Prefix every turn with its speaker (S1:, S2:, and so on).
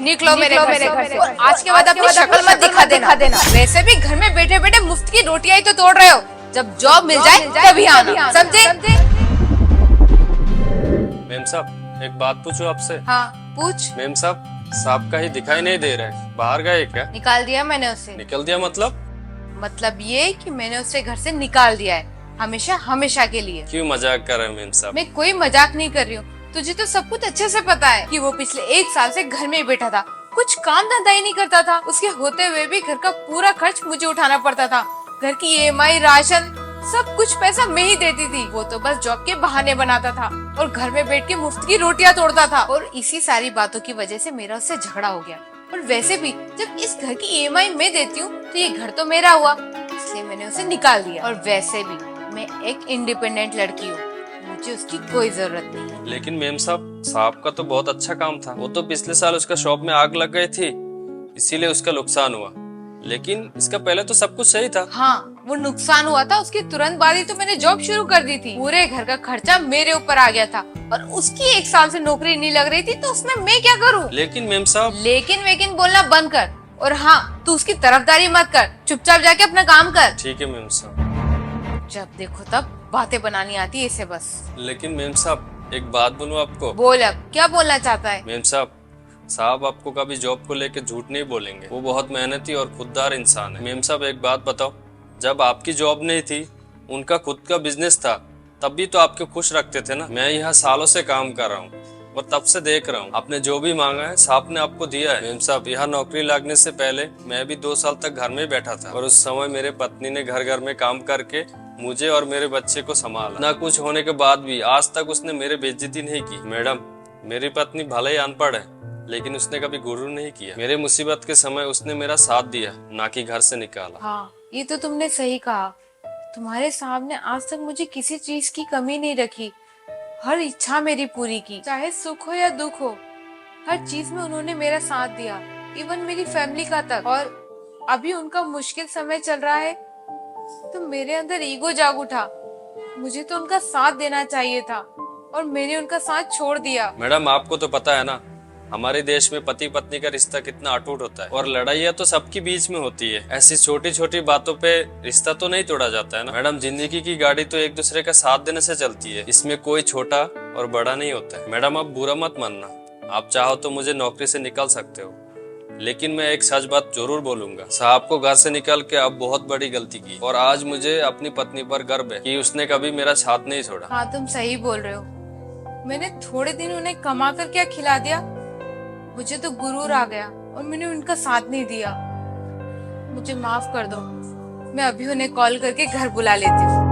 S1: निकलो मेरे घर से। और आज के बाद अपनी शक्ल मत दिखा देना। वैसे भी घर में बैठे बैठे मुफ्त की रोटियां ही तो तोड़ रहे हो। जब जॉब मिल जाए तभी आना, समझे?
S2: मेम साहब एक बात पूछूं आपसे?
S1: हाँ पूछ।
S2: मेम साहब कहीं दिखाई नहीं दे रहे, बाहर गए क्या?
S1: निकाल दिया मैंने उसे।
S2: निकल दिया मतलब?
S1: मतलब ये कि मैंने उसे घर से निकाल दिया है, हमेशा हमेशा के लिए।
S2: क्यों मजाक कर रहे हैं मेम साहब?
S1: मैं कोई मजाक नहीं कर रही हूँ। तुझे तो सब कुछ अच्छे से पता है कि वो पिछले 1 साल से घर में ही बैठा था, कुछ काम धंधा ही नहीं करता था। उसके होते हुए भी घर का पूरा खर्च मुझे उठाना पड़ता था। घर की EMI, राशन, सब कुछ पैसा मैं ही देती थी। वो तो बस जॉब के बहाने बनाता था और घर में बैठ के मुफ्त की रोटियां तोड़ता था। और इसी सारी बातों की वजह से मेरा उससे झगड़ा हो गया। और वैसे भी जब इस घर की EMI मैं देती हूँ तो ये घर तो मेरा हुआ, इसलिए मैंने उसे निकाल दिया। और वैसे भी मैं एक इंडिपेंडेंट लड़की हूँ, मुझे उसकी कोई जरूरत नहीं है।
S2: लेकिन मेम साहब का तो बहुत अच्छा काम था। वो तो पिछले साल उसका शॉप में आग लग गई थी, इसीलिए उसका नुकसान हुआ। लेकिन इसका पहले तो सब कुछ सही था।
S1: हाँ वो नुकसान हुआ था, उसके तुरंत बाद ही तो मैंने जॉब शुरू कर दी थी। पूरे घर का खर्चा मेरे ऊपर आ गया था और उसकी 1 साल से नौकरी नहीं लग रही थी, तो उसमें मैं क्या करूँ?
S2: लेकिन मेम साहब।
S1: लेकिन वेकिन बोलना बंद कर। और हाँ, तू उसकी तरफदारी मत कर, चुपचाप जाके अपना काम कर।
S2: ठीक है मेम साहब।
S1: जब देखो तब बातें बनानी आती है इसे बस।
S2: लेकिन मेम साहब एक बात बोलूं आपको?
S1: बोल, अब क्या बोलना चाहता है?
S2: मेम साहब आपको कभी जॉब को लेके झूठ नहीं बोलेंगे। वो बहुत मेहनती और खुददार इंसान है। मेम साहब एक बात बताओ, जब आपकी जॉब नहीं थी, उनका खुद का बिजनेस था, तब भी तो आपको खुश रखते थे ना। मैं यहाँ सालों से काम कर रहा हूँ और तब से देख रहा हूँ, आपने जो भी मांगा है साहब ने आपको दिया है। मेम साहब यहाँ नौकरी लगने से पहले मैं भी 2 साल तक घर में बैठा था और उस समय मेरे पत्नी ने घर में काम करके मुझे और मेरे बच्चे को संभाला। ना कुछ होने के बाद भी आज तक उसने मेरे बेइज्जती नहीं की। मैडम, मेरी पत्नी भले ही अनपढ़ है, लेकिन उसने कभी गुरूर नहीं किया। मेरे मुसीबत के समय उसने मेरा साथ दिया, ना कि घर से निकाला।
S1: हाँ, ये तो तुमने सही कहा। तुम्हारे साहब ने आज तक मुझे किसी चीज की कमी नहीं रखी, हर इच्छा मेरी पूरी की, चाहे सुख हो या दुख हो, हर चीज में उन्होंने मेरा साथ दिया, इवन मेरी फैमिली का तक। और अभी उनका मुश्किल समय चल रहा है तो मेरे अंदर ईगो जाग उठा। मुझे तो उनका साथ देना चाहिए था और मैंने उनका साथ छोड़ दिया।
S2: मैडम, आपको तो पता है ना, हमारे देश में पति पत्नी का रिश्ता कितना अटूट होता है और लड़ाइयाँ तो सबके बीच में होती है। ऐसी छोटी छोटी बातों पे रिश्ता तो नहीं तोड़ा जाता है ना। मैडम, जिंदगी की गाड़ी तो एक दूसरे का साथ देने से चलती है, इसमें कोई छोटा और बड़ा नहीं होता है। मैडम, आप बुरा मत मानना, आप चाहो तो मुझे नौकरी से निकाल सकते हो, लेकिन मैं एक सच बात जरूर बोलूंगा। साहब को घर से निकाल के अब बहुत बड़ी गलती की और आज मुझे अपनी पत्नी पर गर्व है कि उसने कभी मेरा साथ नहीं छोड़ा।
S1: हाँ तुम सही बोल रहे हो। मैंने थोड़े दिन उन्हें कमा कर क्या खिला दिया, मुझे तो गुरूर आ गया और मैंने उनका साथ नहीं दिया। मुझे माफ कर दो, मैं अभी उन्हें कॉल करके घर बुला लेती हूँ।